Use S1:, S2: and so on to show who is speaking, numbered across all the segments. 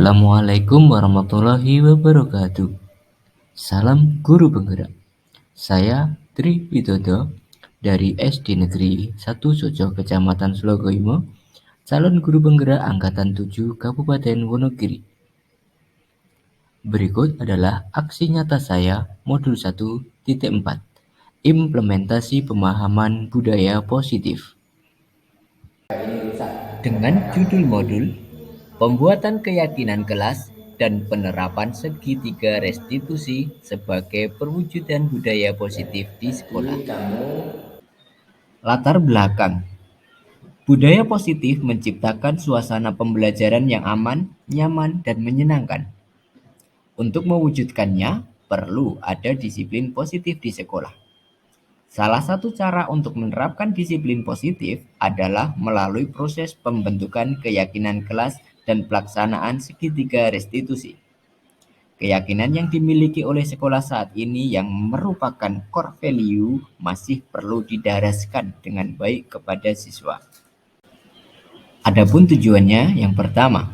S1: Assalamualaikum warahmatullahi wabarakatuh. Salam guru penggerak. Saya Tri Widodo dari SD Negeri 1 Sojo Kecamatan Slogoimo, calon guru penggerak angkatan 7 Kabupaten Wonogiri. Berikut adalah aksi nyata saya modul 1.4, implementasi pemahaman budaya positif. Dengan judul modul Pembuatan Keyakinan Kelas dan Penerapan Segitiga Restitusi sebagai Perwujudan Budaya Positif di Sekolah. Latar belakang. Budaya positif menciptakan suasana pembelajaran yang aman, nyaman, dan menyenangkan. Untuk mewujudkannya, perlu ada disiplin positif di sekolah. Salah satu cara untuk menerapkan disiplin positif adalah melalui proses pembentukan keyakinan kelas dan pelaksanaan segitiga restitusi. Keyakinan yang dimiliki oleh sekolah saat ini yang merupakan core value masih perlu didaraskan dengan baik kepada siswa. Adapun tujuannya yang pertama,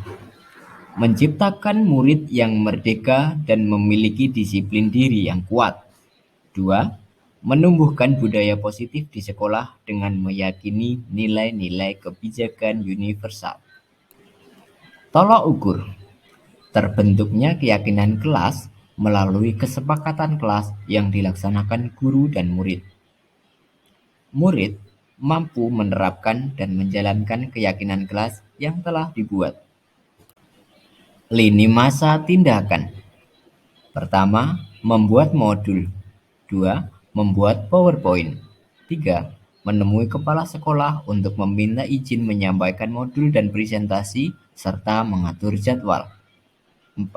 S1: menciptakan murid yang merdeka dan memiliki disiplin diri yang kuat. 2. Menumbuhkan budaya positif di sekolah dengan meyakini nilai-nilai kebijakan universal. Tolak ukur. Terbentuknya keyakinan kelas melalui kesepakatan kelas yang dilaksanakan guru dan murid. Murid mampu menerapkan dan menjalankan keyakinan kelas yang telah dibuat. Lini masa tindakan. Pertama, membuat modul. 2. Membuat PowerPoint. 3. Menemui kepala sekolah untuk meminta izin menyampaikan modul dan presentasi serta mengatur jadwal. 4.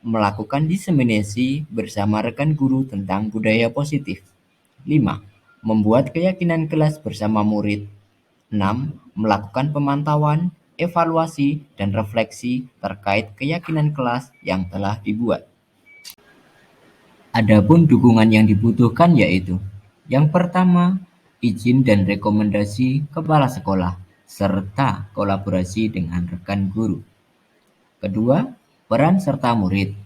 S1: Melakukan diseminasi bersama rekan guru tentang budaya positif. 5. Membuat keyakinan kelas bersama murid. 6. Melakukan pemantauan, evaluasi, dan refleksi terkait keyakinan kelas yang telah dibuat. Adapun dukungan yang dibutuhkan yaitu yang pertama, izin dan rekomendasi kepala sekolah, serta kolaborasi dengan rekan guru. Kedua, peran serta murid.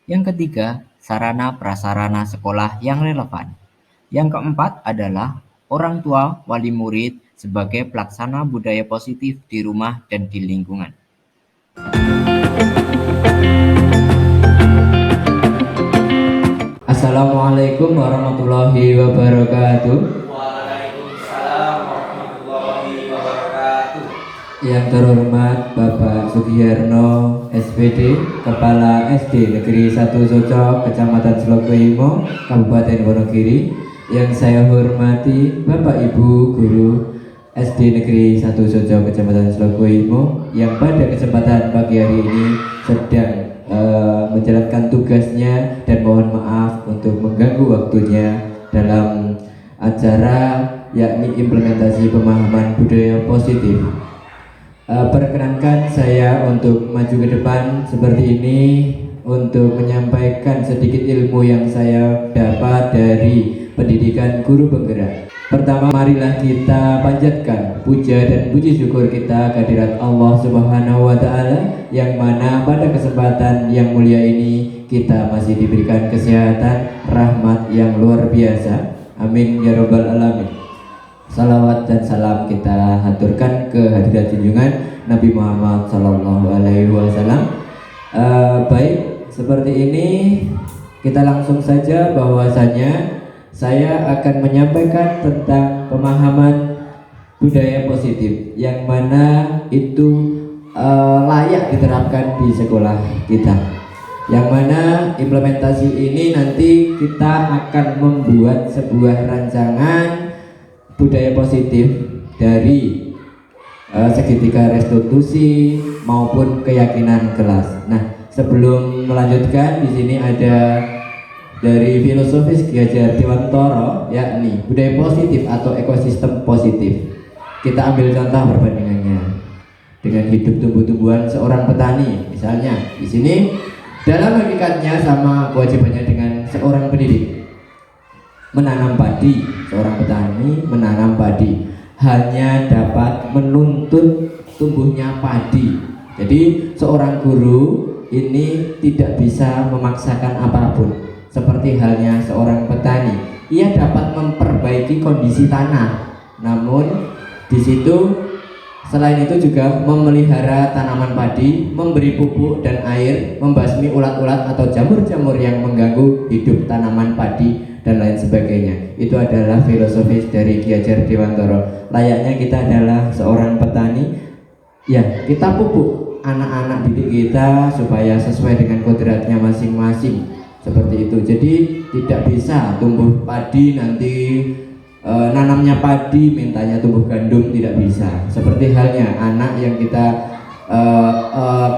S1: Yang ketiga, sarana prasarana sekolah yang relevan. Yang keempat adalah orang tua wali murid sebagai pelaksana budaya positif di rumah dan di lingkungan. Assalamualaikum warahmatullahi wabarakatuh.
S2: Waalaikumsalam warahmatullahi wabarakatuh.
S1: Yang terhormat Bapak Sugiyarno SPD, Kepala SD Negeri 1 Sojo Kecamatan Slogoimo, Kabupaten Wonogiri. Yang saya hormati Bapak Ibu Guru SD Negeri 1 Sojo Kecamatan Slogoimo yang pada kesempatan pagi hari ini sedang menjalankan tugasnya dan mohon maaf untuk mengganggu waktunya dalam acara yakni implementasi pemahaman budaya positif. Perkenankan saya untuk maju ke depan seperti ini untuk menyampaikan sedikit ilmu yang saya dapat dari pendidikan guru penggerak. Pertama, marilah kita panjatkan puja dan puji syukur kita kehadirat Allah Subhanahu wa Ta'ala, yang mana pada kesempatan yang mulia ini kita masih diberikan kesehatan, rahmat yang luar biasa. Amin ya robbal alamin. Salawat dan salam kita haturkan ke hadirat junjungan Nabi Muhammad Sallallahu Alaihi Wasallam. Baik, seperti ini kita langsung saja bahwasanya saya akan menyampaikan tentang pemahaman budaya positif yang mana itu layak diterapkan di sekolah kita. Yang mana implementasi ini nanti kita akan membuat sebuah rancangan budaya positif dari segitiga restitusi maupun keyakinan kelas. Nah, sebelum melanjutkan, di sini ada dari filosofis Ki Hajar Dewantara, yakni budaya positif atau ekosistem positif. Kita ambil contoh perbandingannya dengan hidup tumbuh-tumbuhan seorang petani. Misalnya di sini dalam hakikatnya sama kewajibannya dengan seorang pendidik. Menanam padi, seorang petani menanam padi hanya dapat menuntut tumbuhnya padi, Jadi seorang guru ini tidak bisa memaksakan apapun. Seperti halnya seorang petani, ia dapat memperbaiki kondisi tanah, namun di situ selain itu juga memelihara tanaman padi, memberi pupuk dan air, membasmi ulat-ulat atau jamur-jamur yang mengganggu hidup tanaman padi dan lain sebagainya. Itu adalah filosofis dari Ki Hajar Dewantara. Layaknya kita adalah seorang petani, ya kita pupuk anak-anak didik kita supaya sesuai dengan kodratnya masing-masing, seperti itu. Jadi tidak bisa tumbuh padi nanti nanamnya padi mintanya tumbuh gandum, tidak bisa. Seperti halnya anak yang kita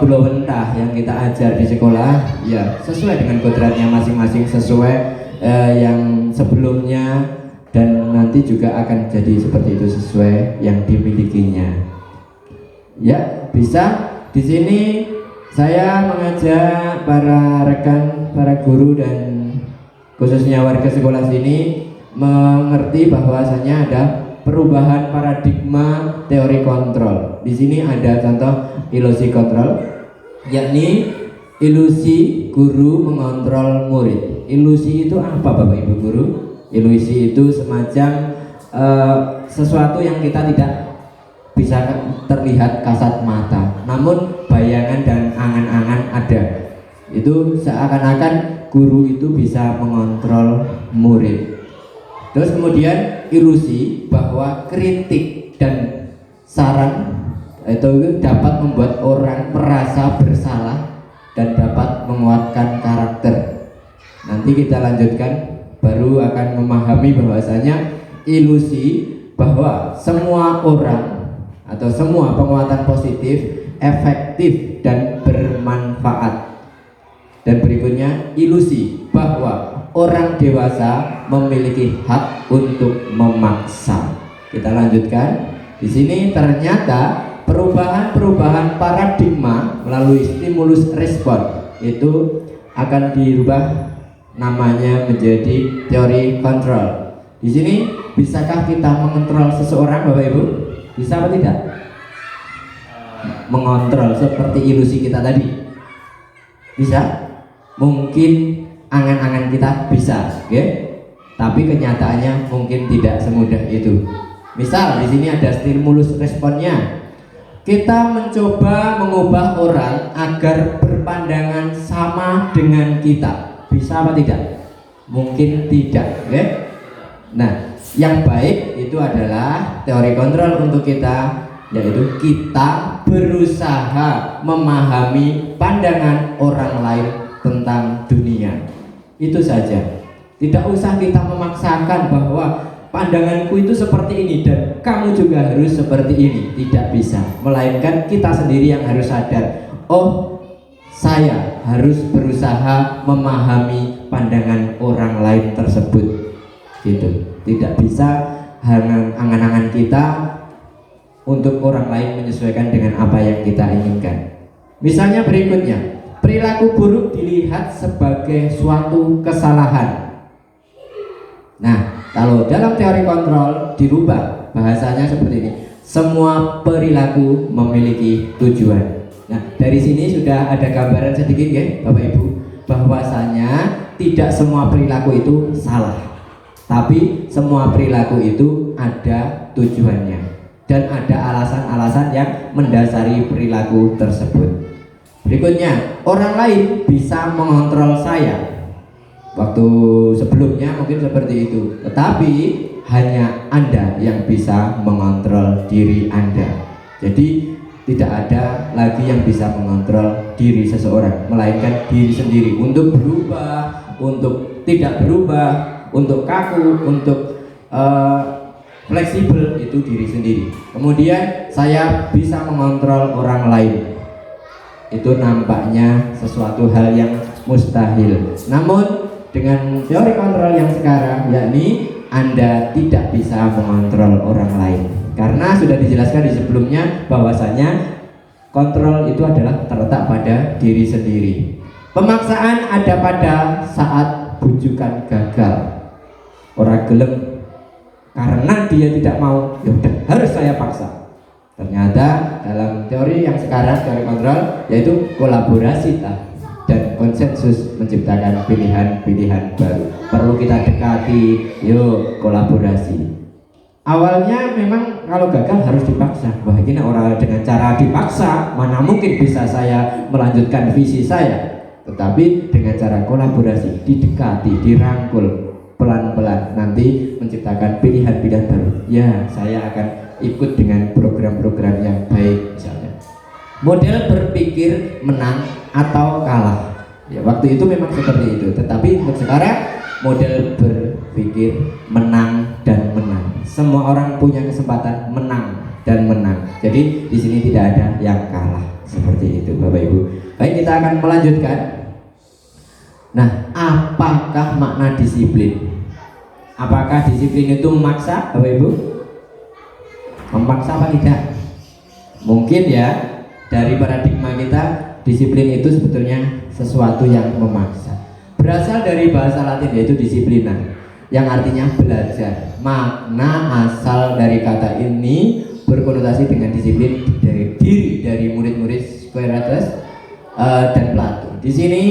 S1: belawentah yang kita ajar di sekolah, ya sesuai dengan kodratnya masing-masing, sesuai yang sebelumnya, dan nanti juga akan jadi seperti itu sesuai yang dimilikinya. Ya bisa. Di sini saya mengajak para rekan, para guru dan khususnya warga sekolah sini mengerti bahwasanya ada perubahan paradigma teori kontrol. Di sini ada contoh ilusi kontrol, yakni ilusi guru mengontrol murid. Ilusi itu apa Bapak Ibu guru? Ilusi itu semacam sesuatu yang kita tidak bisa terlihat kasat mata, namun bayangan dan angan-angan ada. Itu seakan-akan guru itu bisa mengontrol murid. Terus kemudian ilusi bahwa kritik dan saran itu dapat membuat orang merasa bersalah dan dapat menguatkan karakter. Nanti kita lanjutkan, baru akan memahami bahwasanya ilusi bahwa semua orang atau semua penguatan positif efektif dan bermanfaat. Dan berikutnya ilusi bahwa orang dewasa memiliki hak untuk memaksa. Kita lanjutkan. Di sini ternyata perubahan-perubahan paradigma melalui stimulus respon itu akan dirubah, namanya menjadi teori kontrol. Di sini bisakah kita mengontrol seseorang Bapak Ibu? Bisa apa tidak? Mengontrol seperti ilusi kita tadi. Bisa? Mungkin angan-angan kita bisa, okay? Tapi kenyataannya mungkin tidak semudah itu. Misal di sini ada stimulus responnya. Kita mencoba mengubah orang agar berpandangan sama dengan kita. Bisa apa tidak? Mungkin tidak, okay? Nah, yang baik itu adalah teori kontrol untuk kita, yaitu kita berusaha memahami pandangan orang lain tentang dunia. Itu saja. Tidak usah kita memaksakan bahwa pandanganku itu seperti ini dan kamu juga harus seperti ini. Tidak bisa. Melainkan kita sendiri yang harus sadar, oh saya harus berusaha memahami pandangan orang lain tersebut. Gitu. Tidak bisa angan-angan kita untuk orang lain menyesuaikan dengan apa yang kita inginkan. Misalnya berikutnya, perilaku buruk dilihat sebagai suatu kesalahan. Nah, kalau dalam teori kontrol dirubah bahasanya seperti ini. Semua perilaku memiliki tujuan. Nah, dari sini sudah ada gambaran sedikit ya Bapak Ibu, bahwasanya tidak semua perilaku itu salah. Tapi semua perilaku itu ada tujuannya dan ada alasan-alasan yang mendasari perilaku tersebut. Berikutnya, orang lain bisa mengontrol saya. Waktu sebelumnya mungkin seperti itu, tetapi hanya Anda yang bisa mengontrol diri Anda. Jadi tidak ada lagi yang bisa mengontrol diri seseorang, melainkan diri sendiri. Untuk berubah, untuk tidak berubah, untuk kaku, untuk fleksibel, itu diri sendiri. Kemudian saya bisa mengontrol orang lain. Itu nampaknya sesuatu hal yang mustahil. Namun dengan teori kontrol yang sekarang, yakni Anda tidak bisa mengontrol orang lain. Karena sudah dijelaskan di sebelumnya bahwasanya kontrol itu adalah terletak pada diri sendiri. Pemaksaan ada pada saat bujukan gagal. Orang gelem karena dia tidak mau, ya udah harus saya paksa. Ternyata dalam teori yang sekarang, teori kontrol, yaitu kolaborasi dan konsensus menciptakan pilihan-pilihan baru. Perlu kita dekati, yuk kolaborasi. Awalnya memang kalau gagal harus dipaksa. Wah, ini orang dengan cara dipaksa, mana mungkin bisa saya melanjutkan visi saya. Tetapi dengan cara kolaborasi, didekati, dirangkul, pelan-pelan nanti menciptakan pilihan-pilihan baru. Ya, saya akan ikut dengan program-program yang baik misalnya. Model berpikir menang atau kalah. Ya, waktu itu memang seperti itu. Tetapi untuk sekarang model berpikir menang dan menang. Semua orang punya kesempatan menang dan menang. Jadi di sini tidak ada yang kalah. Seperti itu, Bapak Ibu. Baik, kita akan melanjutkan. Nah, apakah makna disiplin? Apakah disiplin itu memaksa, Bapak Ibu? Memaksa apa tidak? Mungkin ya, dari paradigma kita, disiplin itu sebetulnya sesuatu yang memaksa. Berasal dari bahasa Latin yaitu disiplina, yang artinya belajar. Makna asal dari kata ini berkonotasi dengan disiplin dari murid-murid Socrates dan Plato. Di sini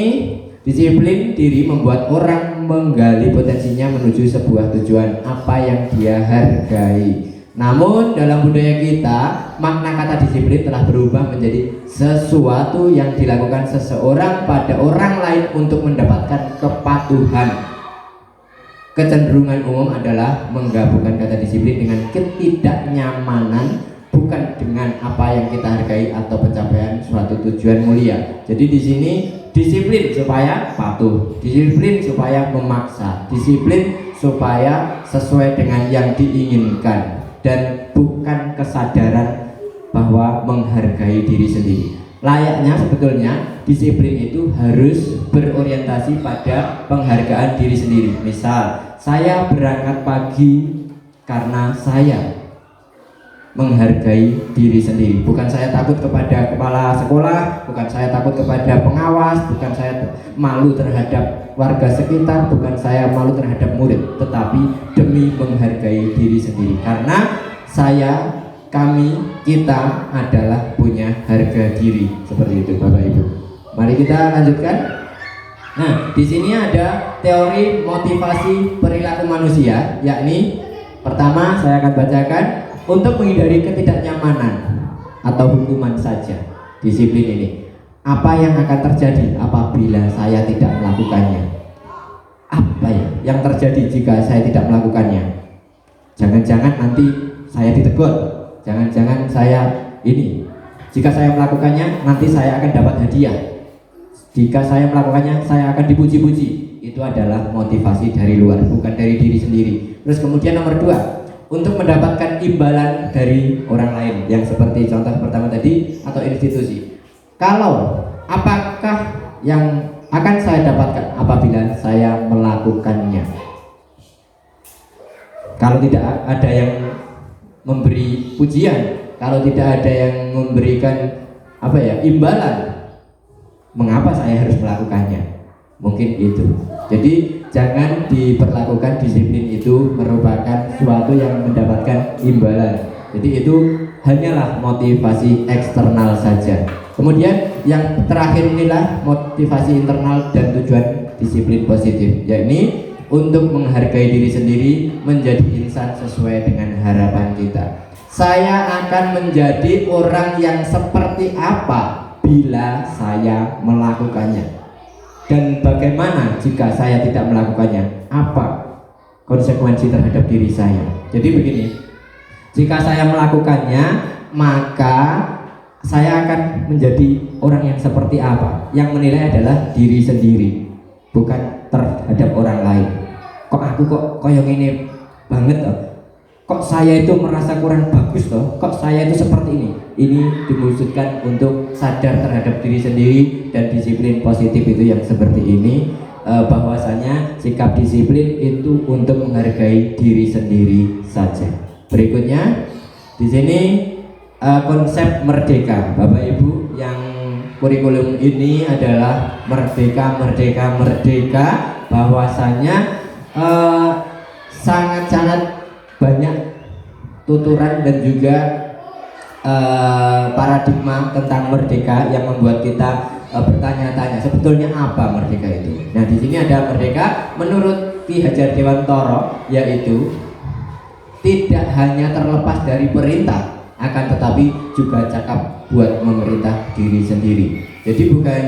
S1: disiplin diri membuat orang menggali potensinya menuju sebuah tujuan apa yang dia hargai. Namun dalam budaya kita, makna kata disiplin telah berubah menjadi sesuatu yang dilakukan seseorang pada orang lain untuk mendapatkan kepatuhan. Kecenderungan umum adalah menggabungkan kata disiplin dengan ketidaknyamanan, bukan dengan apa yang kita hargai atau pencapaian suatu tujuan mulia. Jadi di sini disiplin supaya patuh, disiplin supaya memaksa, disiplin supaya sesuai dengan yang diinginkan, dan bukan kesadaran bahwa menghargai diri sendiri. Layaknya sebetulnya disiplin itu harus berorientasi pada penghargaan diri sendiri. Misal, saya berangkat pagi karena saya menghargai diri sendiri. Bukan saya takut kepada kepala sekolah, bukan saya takut kepada pengawas, bukan saya malu terhadap warga sekitar, bukan saya malu terhadap murid, tetapi demi menghargai diri sendiri. Karena kita adalah punya harga diri. Seperti itu, Bapak Ibu. Mari kita lanjutkan. Nah, di sini ada teori motivasi perilaku manusia, yakni pertama saya akan bacakan. Untuk menghindari ketidaknyamanan atau hukuman saja, disiplin ini, apa yang akan terjadi apabila saya tidak melakukannya? Apa ya yang terjadi jika saya tidak melakukannya? Jangan-jangan nanti saya ditegur, jangan-jangan saya jika saya melakukannya nanti saya akan dapat hadiah, jika saya melakukannya saya akan dipuji-puji. Itu adalah motivasi dari luar, bukan dari diri sendiri. Terus kemudian nomor 2, untuk mendapatkan imbalan dari orang lain, yang seperti contoh pertama tadi, atau institusi. Apakah yang akan saya dapatkan apabila saya melakukannya? Kalau tidak ada yang memberi pujian, kalau tidak ada yang memberikan imbalan, mengapa saya harus melakukannya? Mungkin itu. Jadi jangan diperlakukan disiplin itu merupakan suatu yang mendapatkan imbalan. Jadi itu hanyalah motivasi eksternal saja. Kemudian yang terakhir inilah motivasi internal dan tujuan disiplin positif, yakni untuk menghargai diri sendiri, menjadi insan sesuai dengan harapan kita. Saya akan menjadi orang yang seperti apa bila saya melakukannya? Dan bagaimana jika saya tidak melakukannya? Apa konsekuensi terhadap diri saya? Jadi begini, jika saya melakukannya, maka saya akan menjadi orang yang seperti apa? Yang menilai adalah diri sendiri, bukan terhadap orang lain. Kok aku koyong ini banget toh? Kok saya itu merasa kurang bagus toh? Kok saya itu seperti ini? Ini dimaksudkan untuk sadar terhadap diri sendiri, dan disiplin positif itu yang seperti ini, bahwasanya sikap disiplin itu untuk menghargai diri sendiri saja. Berikutnya di sini konsep merdeka, Bapak Ibu, yang kurikulum ini adalah merdeka, merdeka, merdeka, bahwasanya sangat-sangat banyak tuturan dan juga paradigma tentang merdeka yang membuat kita bertanya-tanya sebetulnya apa merdeka itu. Nah, di sini ada merdeka menurut Ki Hajar Dewantara, yaitu tidak hanya terlepas dari perintah, akan tetapi juga cakap buat memerintah diri sendiri. Jadi bukan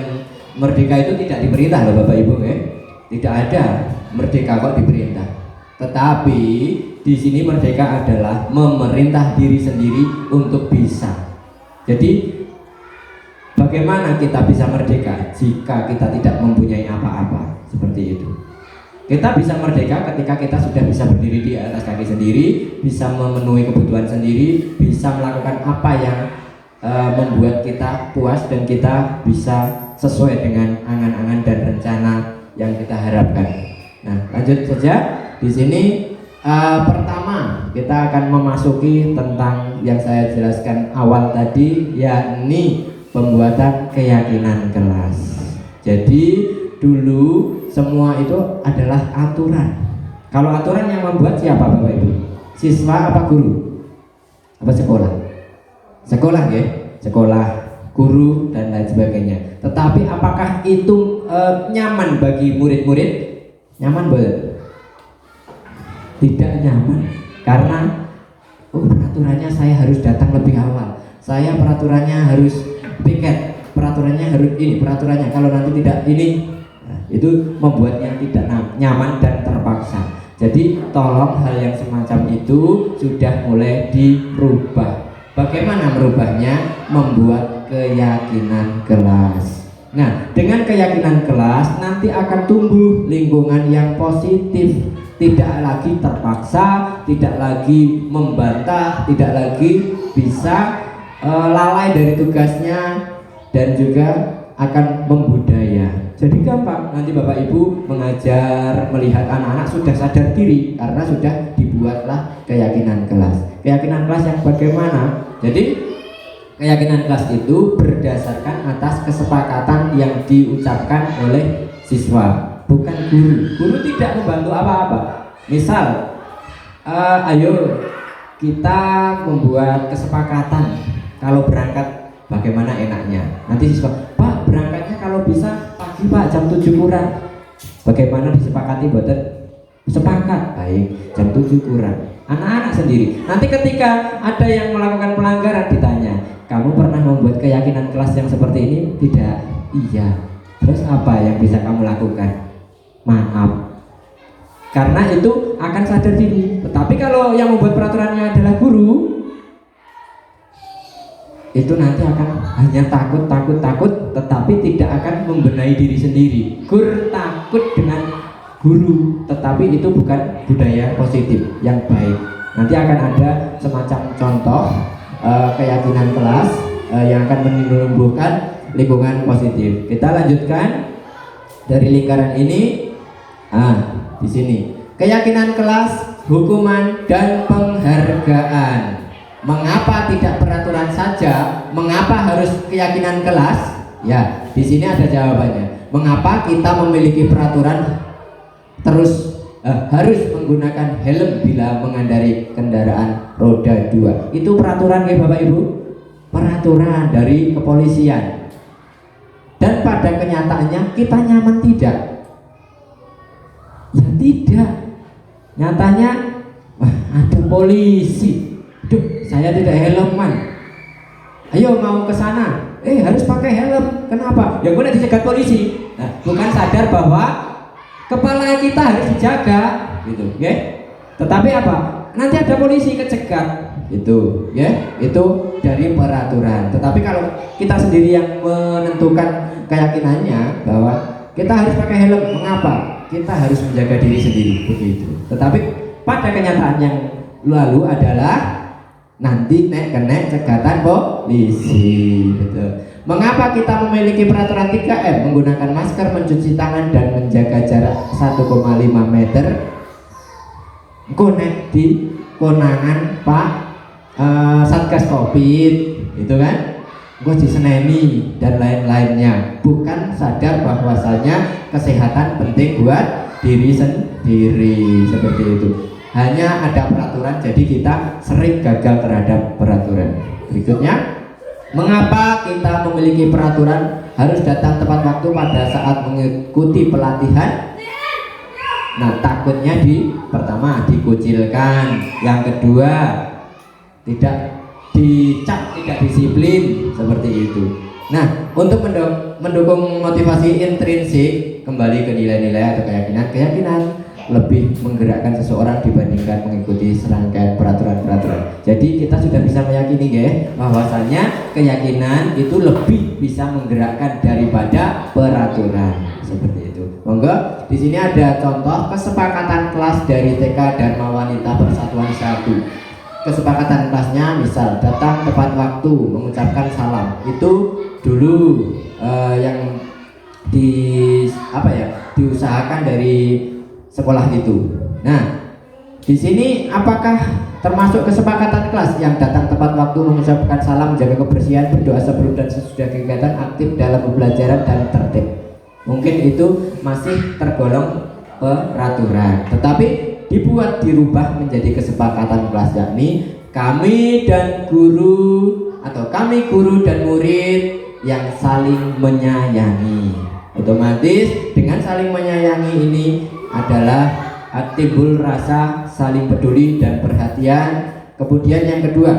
S1: merdeka itu tidak diperintah loh Bapak Ibu ya. Tidak ada merdeka kok diperintah. Tetapi di sini merdeka adalah memerintah diri sendiri untuk bisa. Jadi bagaimana kita bisa merdeka jika kita tidak mempunyai apa-apa? Seperti itu. Kita bisa merdeka ketika kita sudah bisa berdiri di atas kaki sendiri, bisa memenuhi kebutuhan sendiri, bisa melakukan apa yang membuat kita puas dan kita bisa sesuai dengan angan-angan dan rencana yang kita harapkan. Nah, lanjut saja. Di sini pertama kita akan memasuki tentang yang saya jelaskan awal tadi, yakni pembuatan keyakinan kelas. Jadi dulu semua itu adalah aturan. Kalau aturan yang membuat siapa Bapak Ibu? Siswa apa guru? Apa sekolah? Sekolah ya, sekolah, guru dan lain sebagainya. Tetapi apakah itu nyaman bagi murid-murid? Nyaman betul? Tidak nyaman, karena peraturannya saya harus datang lebih awal. Saya peraturannya harus piket, peraturannya harus ini, peraturannya kalau nanti tidak ini. Nah, itu membuatnya tidak nyaman dan terpaksa. Jadi tolong hal yang semacam itu sudah mulai dirubah. Bagaimana merubahnya? Membuat keyakinan kelas. Nah, dengan keyakinan kelas nanti akan tumbuh lingkungan yang positif. Tidak lagi terpaksa, tidak lagi membantah, tidak lagi bisa lalai dari tugasnya, dan juga akan membudaya. Jadi gampang nanti Bapak Ibu mengajar, melihat anak-anak sudah sadar diri karena sudah dibuatlah keyakinan kelas. Keyakinan kelas yang bagaimana? Jadi keyakinan kelas itu berdasarkan atas kesepakatan yang diucapkan oleh siswa, bukan guru. Guru tidak membantu apa-apa. Misal, ayo kita membuat kesepakatan kalau berangkat bagaimana enaknya. Nanti siswa, Pak berangkatnya kalau bisa pagi Pak, jam 7 kurang. Bagaimana disepakati buatan? Sepakat, baik, jam 7 kurang. Anak-anak sendiri. Nanti ketika ada yang melakukan pelanggaran ditanya, kamu pernah membuat keyakinan kelas yang seperti ini? Tidak. Iya. Terus apa yang bisa kamu lakukan? Maaf. Karena itu akan sadar diri. Tetapi kalau yang membuat peraturannya adalah guru, itu nanti akan hanya takut, tetapi tidak akan membenahi diri sendiri. Guru takut dengan guru, tetapi itu bukan budaya positif yang baik. Nanti akan ada semacam contoh keyakinan kelas yang akan menumbuhkan lingkungan positif. Kita lanjutkan dari lingkaran ini. Di sini keyakinan kelas, hukuman dan penghargaan. Mengapa tidak peraturan saja? Mengapa harus keyakinan kelas? Ya, di sini ada jawabannya. Mengapa kita memiliki peraturan terus harus menggunakan helm bila mengendarai kendaraan roda 2? Itu peraturan ya Bapak Ibu? Peraturan dari kepolisian. Dan pada kenyataannya kita nyaman tidak? Ya tidak. Nyatanya ada polisi. Duh, saya tidak helman. Ayo mau ke sana. Harus pakai helm. Kenapa? Ya gue dicegat polisi. Nah, bukan sadar bahwa kepala kita harus dijaga, gitu, ya. Tetapi apa? Nanti ada polisi kecegat, gitu, ya. Itu dari peraturan. Tetapi kalau kita sendiri yang menentukan keyakinannya bahwa kita harus pakai helm, mengapa? Kita harus menjaga diri sendiri, begitu. Tetapi pada kenyataan yang lalu adalah nanti kena cegatan polisi, gitu. Mengapa kita memiliki peraturan 3M? Menggunakan masker, mencuci tangan, dan menjaga jarak 1,5 meter. Konek di konangan Pak Satgas Covid, itu kan? Gue diseneni dan lain-lainnya. Bukan sadar bahwasanya kesehatan penting buat diri sendiri, seperti itu. Hanya ada peraturan, jadi kita sering gagal terhadap peraturan. berikutnya, mengapa kita memiliki peraturan harus datang tepat waktu pada saat mengikuti pelatihan? Nah, takutnya pertama dikucilkan, yang kedua tidak dicap, tidak disiplin seperti itu. Nah, untuk mendukung motivasi intrinsik, kembali ke nilai-nilai atau keyakinan lebih menggerakkan seseorang dibandingkan mengikuti serangkaian peraturan-peraturan. Jadi kita sudah bisa meyakini bahwasanya keyakinan itu lebih bisa menggerakkan daripada peraturan seperti itu. Monggo, di sini ada contoh kesepakatan kelas dari TK Dharma Wanita Persatuan 1. Kesepakatan kelasnya misal datang tepat waktu, mengucapkan salam. Itu dulu yang diusahakan dari sekolah itu. Nah, di sini apakah termasuk kesepakatan kelas yang datang tepat waktu, mengucapkan salam, menjaga kebersihan, berdoa sebelum dan sesudah kegiatan, aktif dalam pembelajaran dan tertib? Mungkin itu masih tergolong peraturan, tetapi dirubah menjadi kesepakatan kelas, yakni kami guru dan murid yang saling menyayangi. Otomatis dengan saling menyayangi ini adalah timbul rasa saling peduli dan perhatian. Kemudian yang kedua,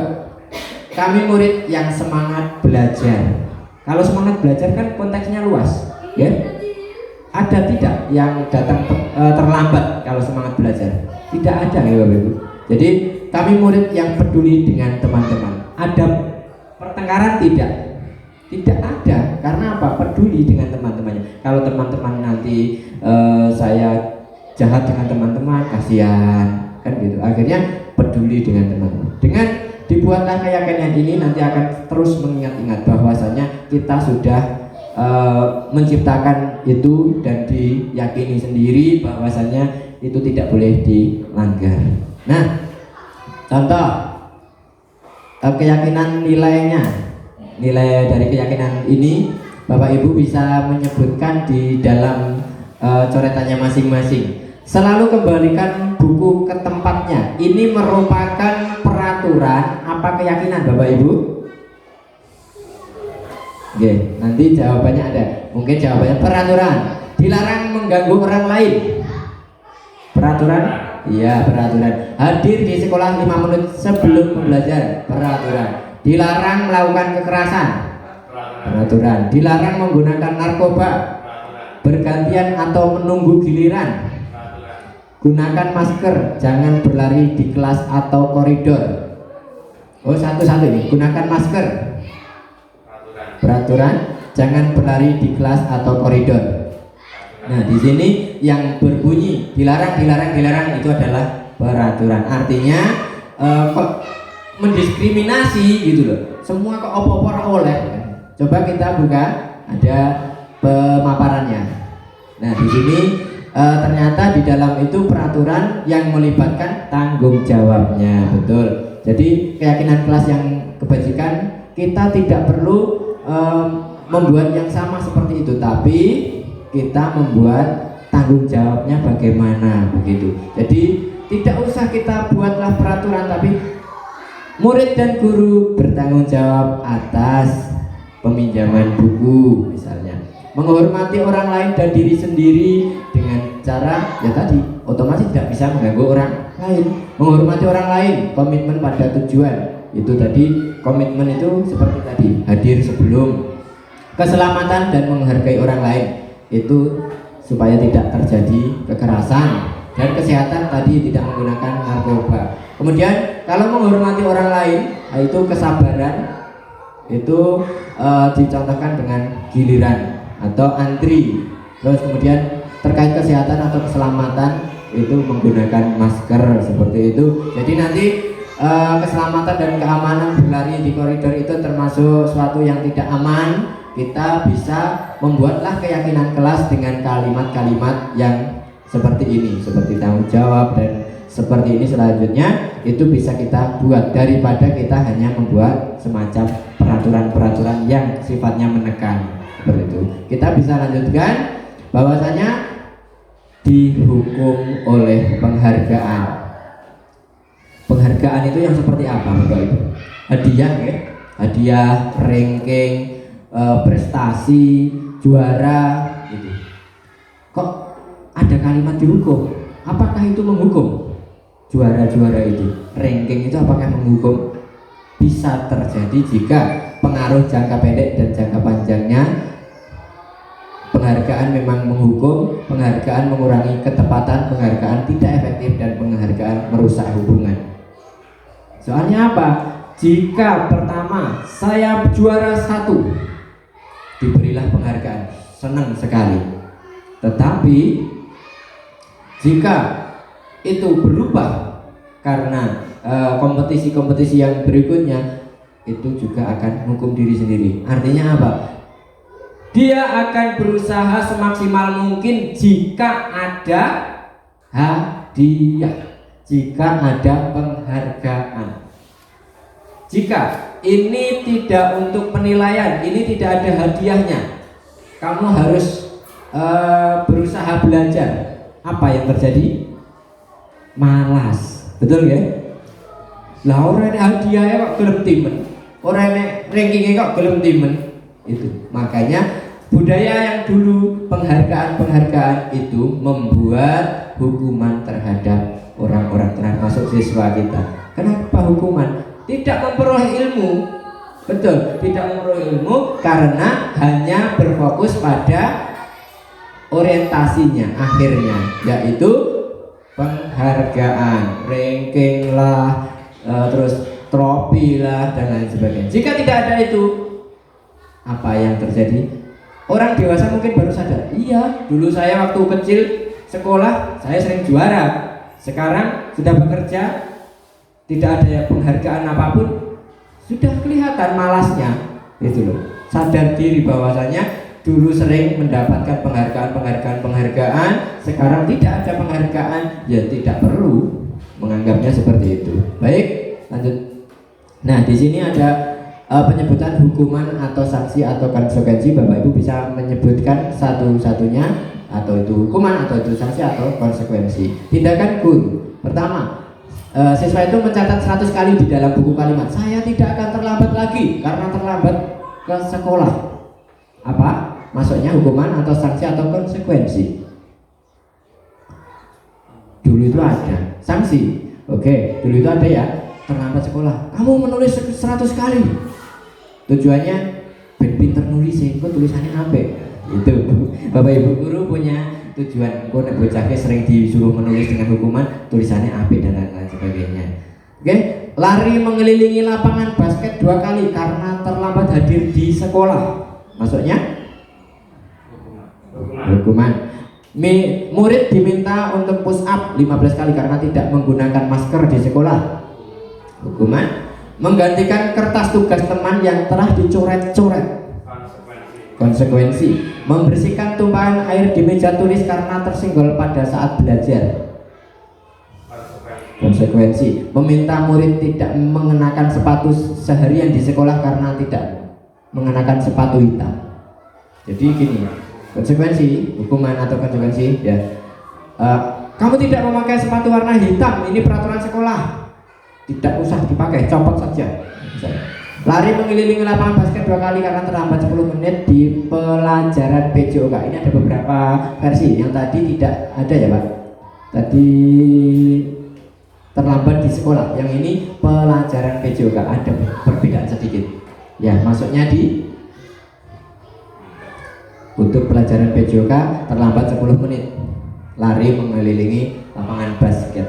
S1: kami murid yang semangat belajar. Kalau semangat belajar kan konteksnya luas, ya. Ada tidak yang datang terlambat kalau semangat belajar? Tidak ada, ya Bapak Ibu. Jadi kami murid yang peduli dengan teman-teman. Ada pertengkaran tidak? Tidak ada. Karena apa? Peduli dengan teman-temannya. Kalau teman-teman nanti saya jahat dengan teman-teman, kasihan, kan gitu. Akhirnya peduli dengan teman-teman. Dengan dibuatlah keyakinan ini nanti akan terus mengingat-ingat bahwasanya kita sudah menciptakan itu dan diyakini sendiri bahwasanya itu tidak boleh dilanggar. Nah, contoh keyakinan nilainya, nilai dari keyakinan ini Bapak Ibu bisa menyebutkan di dalam coretannya masing-masing. Selalu kembalikan buku ke tempatnya. Ini merupakan peraturan apa keyakinan Bapak Ibu? Oke, nanti jawabannya ada. Mungkin jawabannya peraturan. Dilarang mengganggu orang lain. Peraturan? Iya, peraturan. Hadir di sekolah 5 menit sebelum pembelajaran. Peraturan. Dilarang melakukan kekerasan. Peraturan. Dilarang menggunakan narkoba. Bergantian atau menunggu giliran. Gunakan masker. Jangan berlari di kelas atau koridor. Oh, satu-satu ini. Gunakan masker. Peraturan, jangan berlari di kelas atau koridor. Nah, di sini yang berbunyi dilarang itu adalah peraturan. Artinya kok mendiskriminasi gitu loh. Semua kok opo-opo oleh. Coba kita buka, ada pemaparannya. Nah, di sini ternyata di dalam itu peraturan yang melibatkan tanggung jawabnya, betul. Jadi keyakinan kelas yang kebajikan, kita tidak perlu membuat yang sama seperti itu, tapi kita membuat tanggung jawabnya bagaimana, begitu. Jadi tidak usah kita buatlah peraturan, tapi murid dan guru bertanggung jawab atas peminjaman buku misalnya, menghormati orang lain dan diri sendiri dengan cara ya tadi otomatis tidak bisa mengganggu orang lain, menghormati orang lain, komitmen pada tujuan. Itu tadi komitmen itu seperti tadi, hadir sebelum, keselamatan dan menghargai orang lain itu supaya tidak terjadi kekerasan, dan kesehatan tadi tidak menggunakan narkoba. Kemudian kalau menghormati orang lain itu kesabaran, itu dicontohkan dengan giliran atau antri. Terus kemudian terkait kesehatan atau keselamatan itu menggunakan masker seperti itu. Jadi nanti keselamatan dan keamanan berlari di koridor itu termasuk suatu yang tidak aman. Kita bisa membuatlah keyakinan kelas dengan kalimat-kalimat yang seperti ini, seperti tanggung jawab dan seperti ini selanjutnya. Itu bisa kita buat daripada kita hanya membuat semacam peraturan-peraturan yang sifatnya menekan seperti itu. Kita bisa lanjutkan bahwasanya dihukum oleh penghargaan. Penghargaan itu yang seperti apa, Bapak Ibu? Hadiah, ya? hadiah, ranking, prestasi, juara gitu. Kok ada kalimat dihukum? Apakah itu menghukum? Juara-juara itu, ranking itu apakah menghukum? Bisa terjadi jika pengaruh jangka pendek dan jangka panjangnya penghargaan memang menghukum, penghargaan mengurangi ketepatan, penghargaan tidak efektif, dan penghargaan merusak hubungan. Soalnya apa? Jika pertama saya juara 1, diberilah penghargaan, senang sekali. Tetapi jika itu berubah karena kompetisi-kompetisi yang berikutnya, itu juga akan menghukum diri sendiri. Artinya apa? Dia akan berusaha semaksimal mungkin jika ada hadiah, jika ada penghargaan. Jika ini tidak untuk penilaian, ini tidak ada hadiahnya, kamu harus berusaha belajar. Apa yang terjadi? Malas, betul ya? Lah orang hadiahnya kok gelem timen, orang rankingnya kok gelem timen. Itu makanya budaya yang dulu penghargaan itu membuat hukuman terhadap orang-orang, termasuk siswa kita. Kenapa hukuman? Tidak memperoleh ilmu. Betul, tidak memperoleh ilmu karena hanya berfokus pada orientasinya akhirnya, yaitu penghargaan, ranking lah, terus trofi lah, dan lain sebagainya. Jika tidak ada itu, apa yang terjadi? Orang dewasa mungkin baru sadar, iya dulu saya waktu kecil sekolah saya sering juara, sekarang sudah bekerja tidak ada penghargaan apapun, sudah kelihatan malasnya, gitu loh. Sadar diri bahwasanya dulu sering mendapatkan penghargaan, sekarang tidak ada penghargaan, ya tidak perlu menganggapnya seperti itu. Baik, lanjut. Nah, di sini ada penyebutan hukuman atau sanksi atau konsekuensi. Bapak Ibu bisa menyebutkan satu-satunya, atau itu hukuman atau itu sanksi atau konsekuensi. Tindakan guru. Pertama, siswa itu mencatat 100 kali di dalam buku kalimat, saya tidak akan terlambat lagi karena terlambat ke sekolah. Apa? Maksudnya hukuman atau sanksi atau konsekuensi? Dulu itu ada sanksi. Oke, dulu itu ada ya, terlambat sekolah, kamu menulis 100 kali. Tujuannya ben pinter nulis, kok tulisannya apik. Itu Bapak Ibu guru punya tujuan, kok nek bocah sering disuruh menulis dengan hukuman, tulisannya apik dan lain sebagainya. Oke, lari mengelilingi lapangan basket 2 kali karena terlambat hadir di sekolah. Maksudnya hukuman. Murid diminta untuk push up 15 kali karena tidak menggunakan masker di sekolah. Hukuman. Menggantikan kertas tugas teman yang telah dicoret-coret. Konsekuensi. Membersihkan tumpahan air di meja tulis karena tersenggol pada saat belajar. Konsekuensi. Meminta murid tidak mengenakan sepatu seharian di sekolah karena tidak mengenakan sepatu hitam. Jadi gini, konsekuensi, hukuman atau konsekuensi ya. Kamu tidak memakai sepatu warna hitam, ini peraturan sekolah, tidak usah dipakai, copot saja. Lari mengelilingi lapangan basket 2 kali karena terlambat 10 menit di pelajaran PJOK. Ini ada beberapa versi. Yang tadi tidak ada ya Pak, tadi terlambat di sekolah. Yang ini pelajaran PJOK, ada perbedaan sedikit ya. Maksudnya untuk pelajaran PJOK terlambat 10 menit, lari mengelilingi lapangan basket.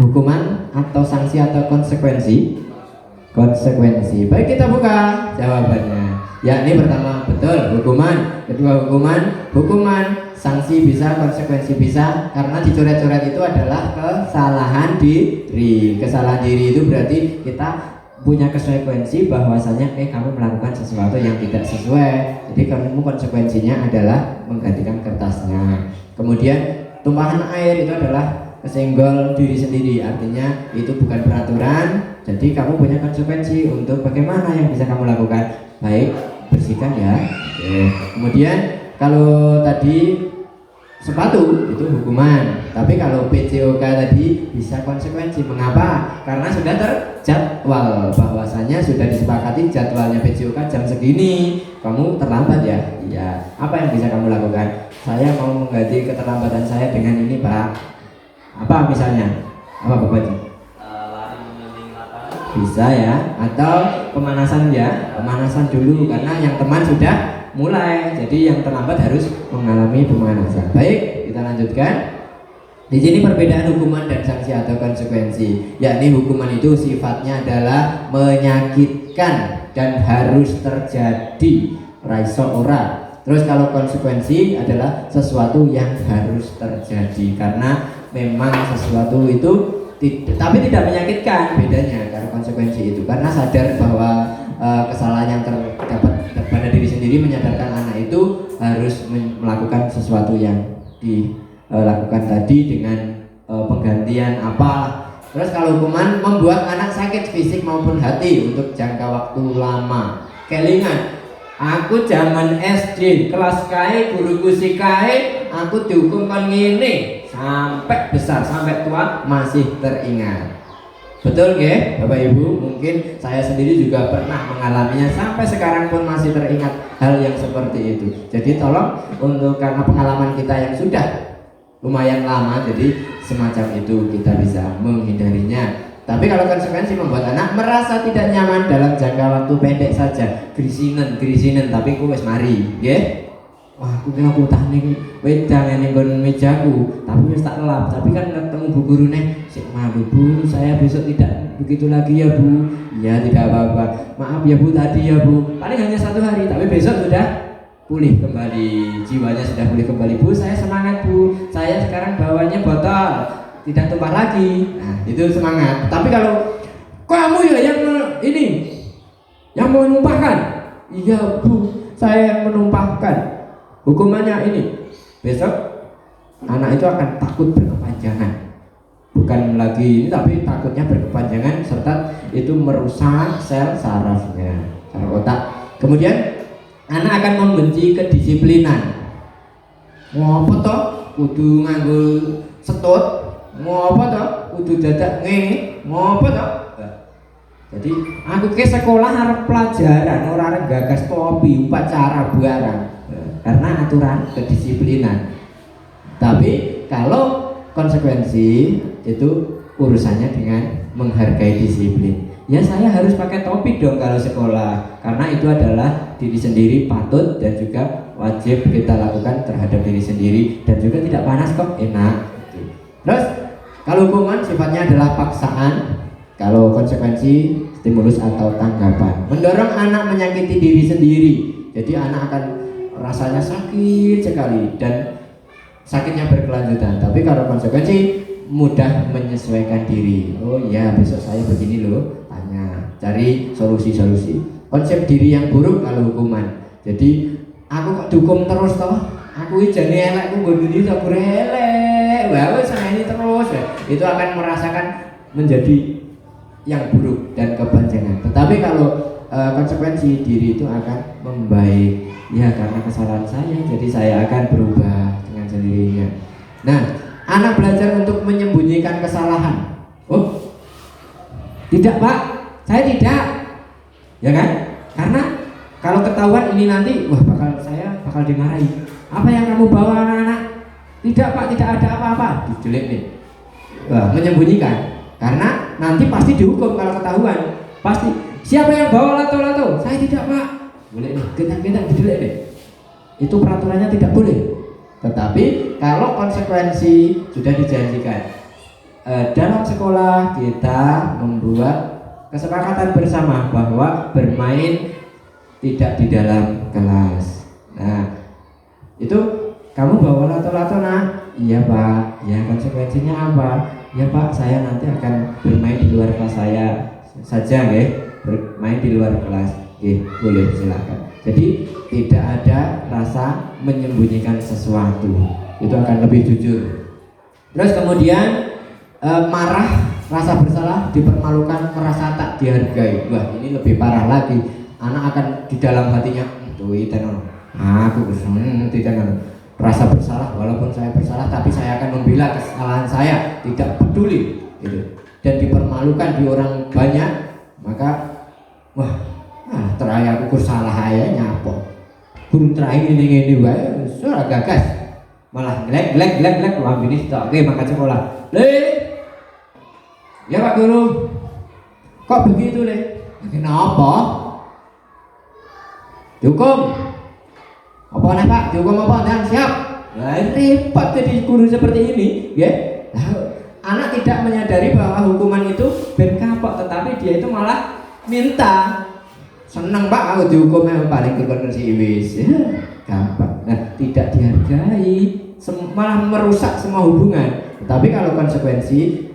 S1: Hukuman atau sanksi atau konsekuensi? Konsekuensi. Baik, kita buka jawabannya. Yakni pertama betul hukuman, kedua hukuman, sanksi bisa, konsekuensi bisa, karena dicoret-coret itu adalah kesalahan diri. Kesalahan diri itu berarti kita punya konsekuensi bahwasanya kamu melakukan sesuatu yang tidak sesuai, jadi kamu konsekuensinya adalah menggantikan kertasnya. Kemudian tumpahan air itu adalah kesenggol diri sendiri, artinya itu bukan peraturan, jadi kamu punya konsekuensi untuk bagaimana yang bisa kamu lakukan. Baik, bersihkan ya. Oke. Kemudian kalau tadi sepatu itu hukuman. Tapi kalau PCOK tadi bisa konsekuensi. Mengapa? Karena sudah terjadwal, bahwasanya sudah disepakati jadwalnya PCOK jam segini, kamu terlambat ya. Iya. Apa yang bisa kamu lakukan? Saya mau mengganti keterlambatan saya dengan ini, Pak. Apa misalnya? Apa Bapak?
S2: Lari mengelilingi lapangan.
S1: Bisa ya. Atau pemanasan ya. Pemanasan dulu karena yang teman sudah mulai, jadi yang terlambat harus mengalami pemanasan. Baik, kita lanjutkan. Di sini perbedaan hukuman dan sanksi atau konsekuensi, yakni hukuman itu sifatnya adalah menyakitkan dan harus terjadi, raiso ora. Terus kalau konsekuensi adalah sesuatu yang harus terjadi karena memang sesuatu itu tapi tidak menyakitkan. Bedanya karena konsekuensi itu karena sadar bahwa kesalahan yang terdapat pada diri sendiri, menyadarkan anak itu harus melakukan sesuatu yang dilakukan tadi dengan penggantian apa. Terus kalau hukuman membuat anak sakit fisik maupun hati untuk jangka waktu lama. Kelingan, aku zaman SD kelas KAI, guruku si KAI, aku dihukum kan ngene sampai besar, sampai tua masih teringat. Betul nggih Bapak Ibu? Mungkin saya sendiri juga pernah mengalaminya, sampai sekarang pun masih teringat hal yang seperti itu. Jadi tolong untuk karena pengalaman kita yang sudah lumayan lama, jadi semacam itu kita bisa menghindarinya. Tapi kalau konsekuensi membuat anak merasa tidak nyaman dalam jangka waktu pendek saja, grisinen tapi ku wis mari, nggih. Wah, aku kena kutah nih wedang yang nggon mejaku, tapi wis tak lelap. Tapi kan ketemu bu guru nih, sik malu Bu, saya besok tidak begitu lagi ya Bu. Iya, tidak apa-apa. Maaf ya Bu tadi ya Bu. Paling hanya 1 hari, tapi besok sudah pulih kembali, jiwanya sudah pulih kembali. Bu, saya semangat Bu. Saya sekarang bawanya botol, tidak tumpah lagi. Nah, itu semangat. Tapi kalau kamu ya yang ini, yang mau menumpahkan. Iya Bu, saya yang menumpahkan. Hukumannya ini, besok anak itu akan takut berkepanjangan. Bukan lagi ini, tapi takutnya berkepanjangan serta itu merusak sel sarafnya, saraf otak. Kemudian anak akan membenci kedisiplinan. Ngopo toh? Kudu nganggo setut. Ngopo toh? Kudu dadak ngene. Ngopo toh? Jadi aku ke sekolah arep pelajaran, ora arep gagas topi, upacara barang. Karena aturan kedisiplinan. Tapi kalau konsekuensi itu urusannya dengan menghargai disiplin. Ya saya harus pakai topi dong kalau sekolah, karena itu adalah diri sendiri patut dan juga wajib kita lakukan terhadap diri sendiri, dan juga tidak panas kok, enak. Terus kalau hukuman sifatnya adalah paksaan, kalau konsekuensi stimulus atau tanggapan. Mendorong anak menyakiti diri sendiri. Jadi anak akan rasanya sakit sekali dan sakitnya berkelanjutan. Tapi kalau konsekuensi mudah menyesuaikan diri. Oh iya, besok saya begini loh, tanya, cari solusi-solusi. Konsep diri yang buruk kalau hukuman. Jadi aku kok dihukum terus toh? Aku jane elek, aku nggon diri tak elek. Wah, wis ini terus ya. Itu akan merasakan menjadi yang buruk dan kepanjangan. Tetapi kalau konsekuensi diri itu akan membaik. Ya karena kesalahan saya, jadi saya akan berubah dengan sendirinya. Nah, anak belajar untuk menyembunyikan kesalahan. Oh, tidak Pak, saya tidak. Ya kan? Karena kalau ketahuan ini nanti, wah saya bakal dimarahi. Apa yang kamu bawa anak-anak? Tidak Pak, tidak ada apa-apa. Dijelek nih. Wah, menyembunyikan. Karena nanti pasti dihukum kalau ketahuan. Pasti. Siapa yang bawa lato-lato? Saya tidak Pak. Boleh nih, genang-genang dijelek deh. Itu peraturannya tidak boleh. Tetapi kalau konsekuensi sudah dijanjikan, dalam sekolah kita membuat kesepakatan bersama bahwa bermain tidak di dalam kelas. Nah, itu kamu bawa lato-lato nak? Iya Pak. Ya konsekuensinya apa? Ya Pak, saya nanti akan bermain di luar kelas saya saja, bermain di luar kelas. Boleh, silakan. Jadi tidak ada rasa menyembunyikan sesuatu, itu akan lebih jujur. Terus kemudian marah, rasa bersalah, dipermalukan, merasa tak dihargai. Wah, ini lebih parah lagi. Anak akan di dalam hatinya, tuh tenon, aku tidak rasa bersalah, walaupun saya bersalah tapi saya akan membela kesalahan saya, tidak peduli gitu. Dan dipermalukan di orang banyak, maka wah, terakhir aku salah aja nyapo. Burung terakhir ini wae suara gagas. Malah glek lambene tok. Oke, mangkat sekolah. Le. Ya Pak Guru. Kok begitu, Le? Kenapa? Dihukum. Apa nih Pak? Dihukum apa? Dan siap. Nah, repot jadi guru seperti ini, ya. Anak tidak menyadari bahwa hukuman itu ben kapok, tetapi dia itu malah minta. Seneng Pak aku dihukum yang paling kebenar si wis. Gampang. Nah, tidak dihargai, malah merusak semua hubungan. Tapi kalau konsekuensi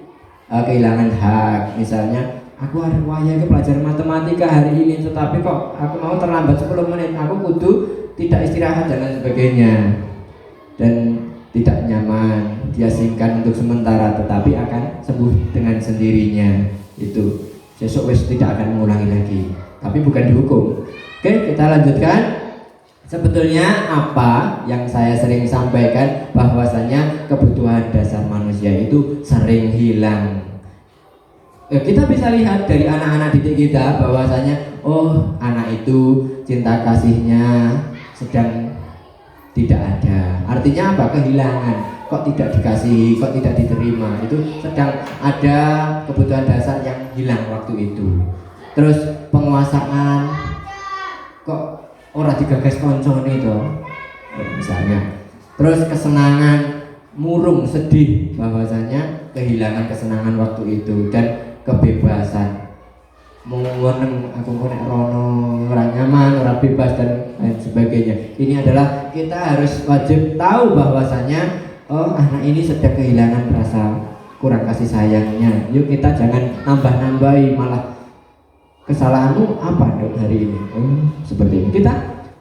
S1: kehilangan hak, misalnya aku hari waya ke pelajaran matematika hari ini, tetapi kok aku mau terlambat 10 menit, aku kudu tidak istirahat dan lain sebagainya, dan tidak nyaman, diasingkan untuk sementara, tetapi akan sembuh dengan sendirinya. Itu besok wes tidak akan mengulangi lagi, tapi bukan dihukum. Oke, kita lanjutkan. Sebetulnya apa yang saya sering sampaikan, bahwasanya kebutuhan dasar manusia itu sering hilang. Kita bisa lihat dari anak-anak didik kita bahwasanya oh, anak itu cinta kasihnya sedang tidak ada. Artinya apa? Kehilangan. Kok tidak dikasihi, kok tidak diterima. Itu sedang ada kebutuhan dasar yang hilang waktu itu. Terus penguasaan, kok orang digagas koncone itu misalnya. Terus kesenangan murung, sedih, bahwasanya kehilangan kesenangan waktu itu, dan kebebasan. Mau aku konek rono, orang nyaman, orang bebas dan lain sebagainya. Ini adalah kita harus wajib tahu bahwasanya oh, anak ini sedang kehilangan rasa kurang kasih sayangnya. Yuk kita jangan nambah-nambahi, malah kesalahanmu apa dok hari ini? Oh, seperti ini. Kita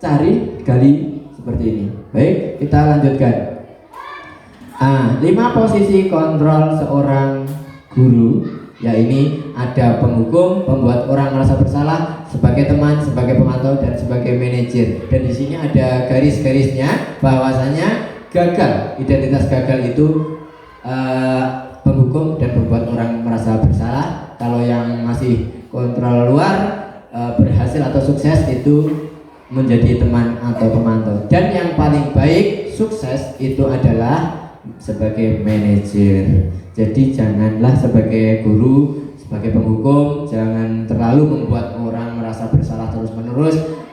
S1: cari gali seperti ini. Baik, kita lanjutkan. 5 posisi kontrol seorang guru. Ya, ini ada penghukum, pembuat orang merasa bersalah, sebagai teman, sebagai pemantau, dan sebagai manajer. Dan di sini ada garis-garisnya bahwasanya gagal, identitas gagal itu penghukum dan pembuat orang merasa bersalah. Kalau yang masih kontrol luar, berhasil atau sukses itu menjadi teman atau pemantau. Dan yang paling baik sukses itu adalah sebagai manajer. Jadi janganlah sebagai guru, sebagai penghukum, jangan terlalu membuat orang merasa bersalah terus-menerus,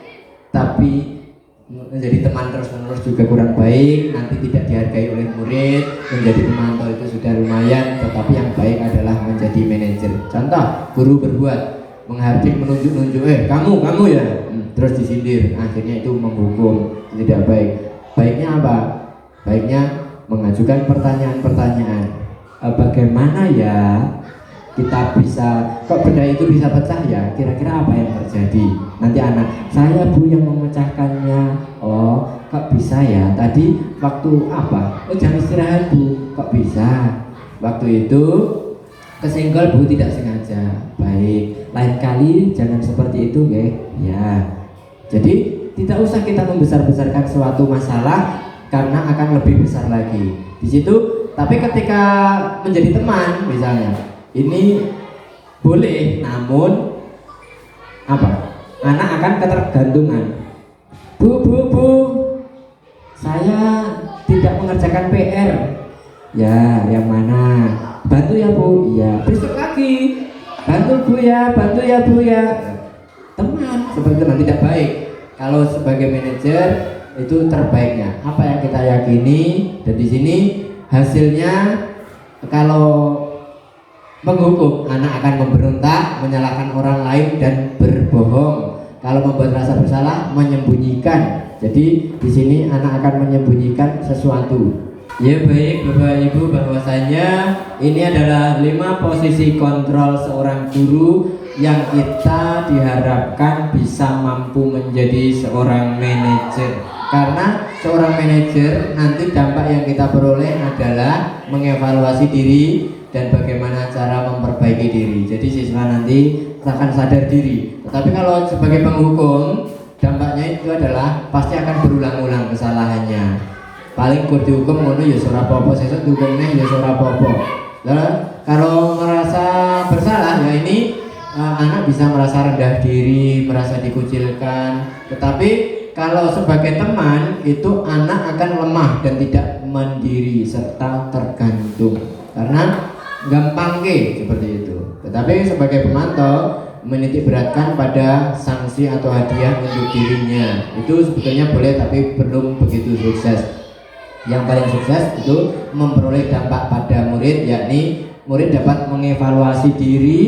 S1: tapi menjadi teman terus-menerus juga kurang baik, nanti tidak dihargai oleh murid. Menjadi pemantau itu sudah lumayan, tetapi yang baik adalah menjadi manajer. Contoh, guru berbuat menghardik, menunjuk-nunjuk, kamu ya, terus disindir, akhirnya itu menghukum, tidak baik. Baiknya apa? Baiknya mengajukan pertanyaan-pertanyaan. Bagaimana ya kita bisa, kok benda itu bisa pecah ya, kira-kira apa yang terjadi? Nanti anak, saya bu yang memecahkannya. Oh, kok bisa ya, tadi waktu apa? Oh, jam istirahat bu, kok bisa? Waktu itu kesenggol bu, tidak sengaja. Baik, lain kali jangan seperti itu ya. Jadi tidak usah kita membesar-besarkan suatu masalah, karena akan lebih besar lagi di situ. Tapi ketika menjadi teman misalnya, ini boleh, namun apa? Anak akan ketergantungan. Bu, saya tidak mengerjakan PR. Ya, yang mana? Bantu ya bu. Iya. Besok lagi. Bantu bu ya. Teman seperti teman tidak baik. Kalau sebagai manajer itu terbaiknya apa yang kita yakini, dan di sini hasilnya kalau menghukum, anak akan memberontak, menyalahkan orang lain dan berbohong. Kalau membuat rasa bersalah, menyembunyikan. Jadi di sini anak akan menyembunyikan sesuatu. Ya baik Bapak Ibu, bahwasanya ini adalah 5 posisi kontrol seorang guru yang kita diharapkan bisa mampu menjadi seorang manajer. Karena seorang manajer nanti dampak yang kita peroleh adalah mengevaluasi diri dan bagaimana cara memperbaiki diri. Jadi siswa nanti akan sadar diri. Tetapi kalau sebagai penghukum, dampaknya itu adalah pasti akan berulang-ulang kesalahannya. paling kur dihukum ngono ya ora apa-apa, sesuk dihukum neh ya ora apa-apa. Kalau merasa bersalah ya ini anak bisa merasa rendah diri, merasa dikucilkan. Tetapi kalau sebagai teman itu anak akan lemah dan tidak mandiri serta tergantung karena gampang seperti itu. Tetapi sebagai pemantau menitik beratkan pada sanksi atau hadiah untuk dirinya itu sebetulnya boleh, tapi belum begitu sukses. Yang paling sukses itu memperoleh dampak pada murid, yakni murid dapat mengevaluasi diri,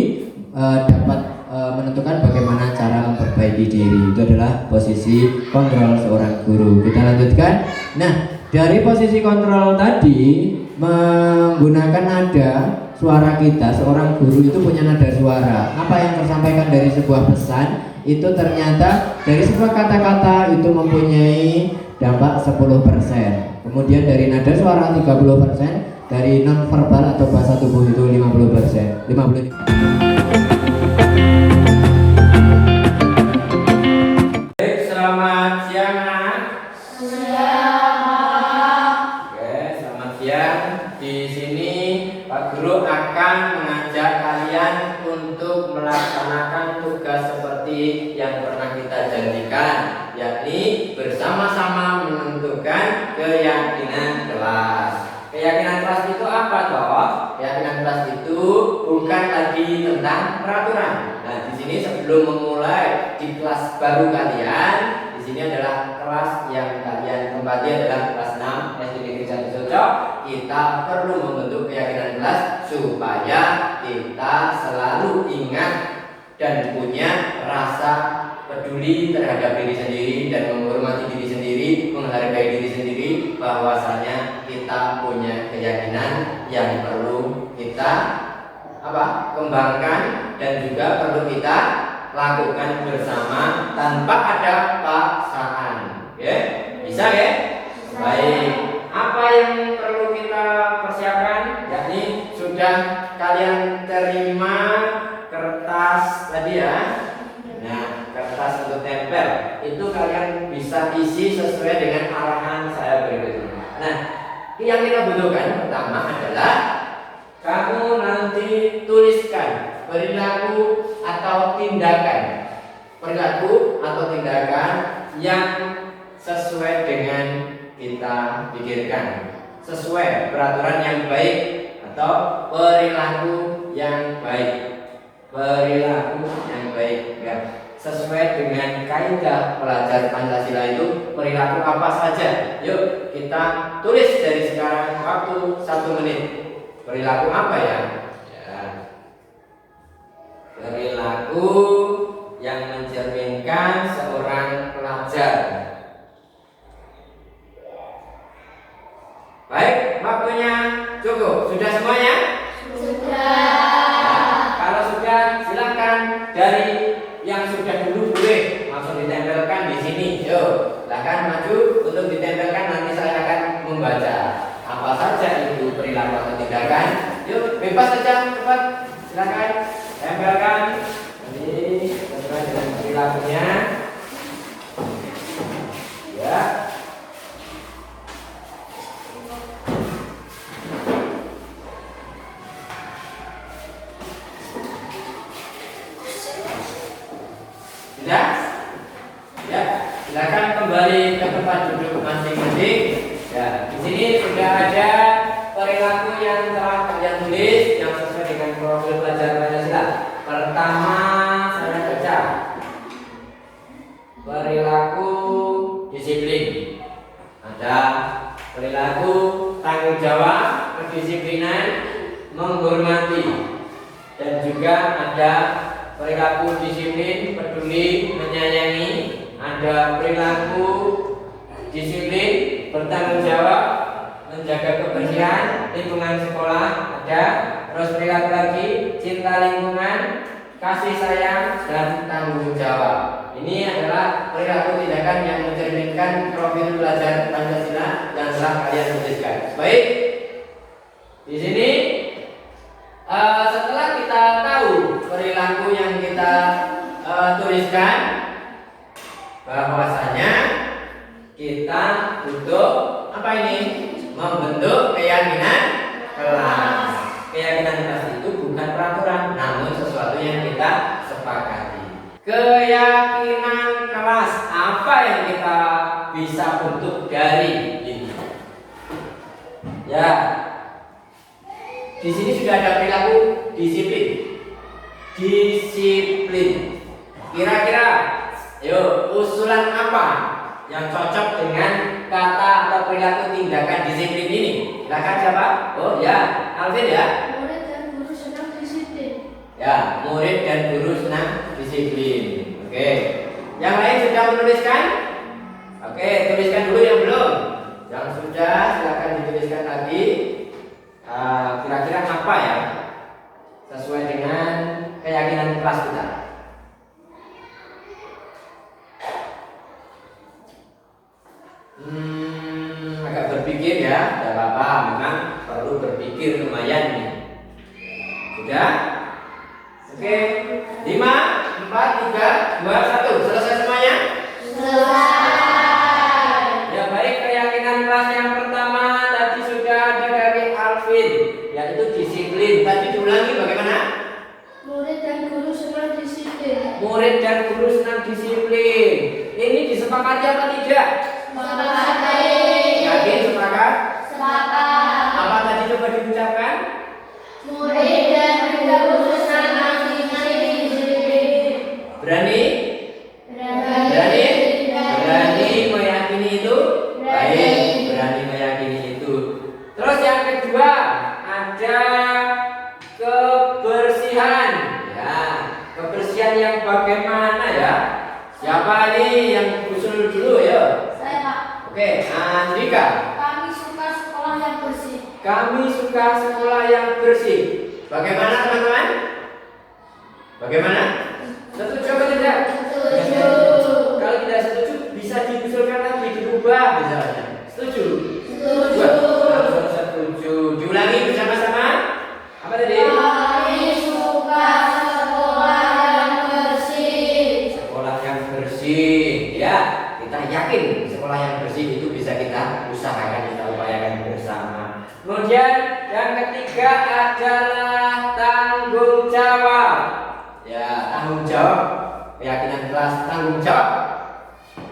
S1: dapat menentukan bagaimana cara memperbaiki diri. Itu adalah posisi kontrol seorang guru. Kita lanjutkan. Nah, dari posisi kontrol tadi menggunakan nada suara kita, seorang guru itu punya nada suara. Apa yang tersampaikan dari sebuah pesan itu ternyata dari sebuah kata-kata itu mempunyai dampak 10%. Kemudian dari nada suara 30%, dari non verbal atau bahasa tubuh itu 50%. 50.
S2: Selamat siang, Nak. Oke, selamat siang. Di sini Pak Guru akan mengajak kalian untuk melaksanakan tugas seperti yang pernah kita janjikan, yakni bersama-sama menentukan keyakinan kelas. Keyakinan kelas itu apa toh? Keyakinan kelas itu bukan lagi tentang peraturan. Nah, di sini sebelum memulai di kelas baru kalian, di sini adalah kelas yang kalian tempati adalah kelas 6 SD Negeri 1 Cocok. Kita perlu membentuk keyakinan kelas supaya kita selalu ingat dan punya rasa peduli terhadap diri sendiri dan menghormati diri sendiri, menghargai diri sendiri, bahwasanya kita punya keyakinan yang perlu kita kembangkan dan juga perlu kita lakukan bersama tanpa ada paksaan. Ya, bisa ya? Baik. Apa yang perlu kita persiapkan? Yakni sudah kalian terima kertas tadi ya. Nah, kertas untuk tempel itu kalian bisa isi sesuai dengan arahan saya berikut ini. Nah, yang kita butuhkan pertama adalah kamu nanti tuliskan perilaku atau tindakan yang sesuai dengan kita pikirkan, sesuai peraturan yang baik atau perilaku yang baik. Perilaku yang baik ya. Sesuai dengan kaidah pelajar Pancasila itu perilaku apa saja. Yuk kita tulis dari sekarang, waktu 1 menit. Perilaku apa ya? Perilaku yang mencerminkan seorang pelajar. Baik, waktunya cukup. Sudah semuanya? Kalau sudah, silakan dari yang sudah dulu boleh langsung ditempelkan di sini. Yuk, silakan maju untuk ditempelkan. Nanti saya akan membaca apa saja itu perilaku atau tindakan. Yuk, bebas saja, cepat. Silakan tempelkan. Ini sesuai dengan perilakunya. Ya. Sudah? Ya, silakan kembali ke tempat duduk masing-masing. Ya, di sini sudah ada perilaku yang telah kalian tulis yang sesuai dengan profil pelajar Pancasila. Pertama, saya baca perilaku disiplin. Ada perilaku tanggung jawab, kedisiplinan, menghormati, dan juga ada perilaku disiplin, peduli, menyayangi. Ada perilaku disiplin, bertanggung jawab, menjaga kebersihan lingkungan sekolah. Ada terus perilaku lagi cinta lingkungan, kasih sayang, dan tanggung jawab. Ini adalah perilaku tindakan yang mencerminkan profil pelajar Pancasila yang telah kalian tuliskan. Baik, di sini setelah kita tahu perilaku yang kita tuliskan, bahwasanya kita butuh apa ini? peraturan, namun sesuatu yang kita sepakati. Keyakinan kelas apa yang kita bisa bentuk dari ini? Ya, di sini sudah ada perilaku disiplin. Disiplin. Kira-kira, yuk, usulan apa yang cocok dengan kata atau perilaku tindakan disiplin ini? Silakan siapa? Oh ya, Alvin ya.
S3: Murid dan guru senang disiplin.
S2: Ya, murid dan guru senang disiplin. Oke. Yang lain sudah menuliskan? Oke, tuliskan dulu yang belum. Yang sudah silakan dituliskan lagi. Kira-kira apa ya? Sesuai dengan keyakinan kelas kita. Agak berpikir ya, tidak apa-apa. Memang perlu berpikir lumayan nih. Sudah? Oke. 5, 4, 3, 2, 1. Selesai semuanya?
S3: Selesai.
S2: Ya baik, keyakinan kelas yang pertama tadi sudah ada dari Alvin, yaitu disiplin. Tadi diulangi bagaimana?
S3: Murid dan guru senang disiplin.
S2: Murid dan guru senang disiplin. Ini disepakati apa tidak?
S3: Sepakati.
S2: Yakin sepakat?
S3: Sepakat.
S2: Apa tadi coba diucapkan?
S3: Murid dan guru senang disiplin.
S2: Berani?
S3: Berani.
S2: Berani meyakini itu? Baik, berani meyakini itu. Terus yang kedua, ada kebersihan. Ya, kebersihan yang bagaimana ya? Siapa nih yang usul dulu ya?
S3: Saya Pak.
S2: Oke, Andika.
S3: Kami suka sekolah yang bersih.
S2: Kami suka sekolah yang bersih. Bagaimana teman-teman? Bagaimana? Setuju atau tidak?
S3: Setuju.
S2: Kalau tidak setuju bisa diusulkan lagi, dirubah misalnya. Setuju?
S3: Setuju.
S2: Langsung setuju. Diulangi bersama-sama. Apa tadi?
S3: Kami suka sekolah yang bersih.
S2: Sekolah yang bersih. Ya, kita yakin sekolah yang bersih itu bisa kita usahakan, kita upayakan bersama. Kemudian yang ketiga adalah tanggung jawab. Ya, tanggung jawab. Keyakinan kelas tanggung jawab.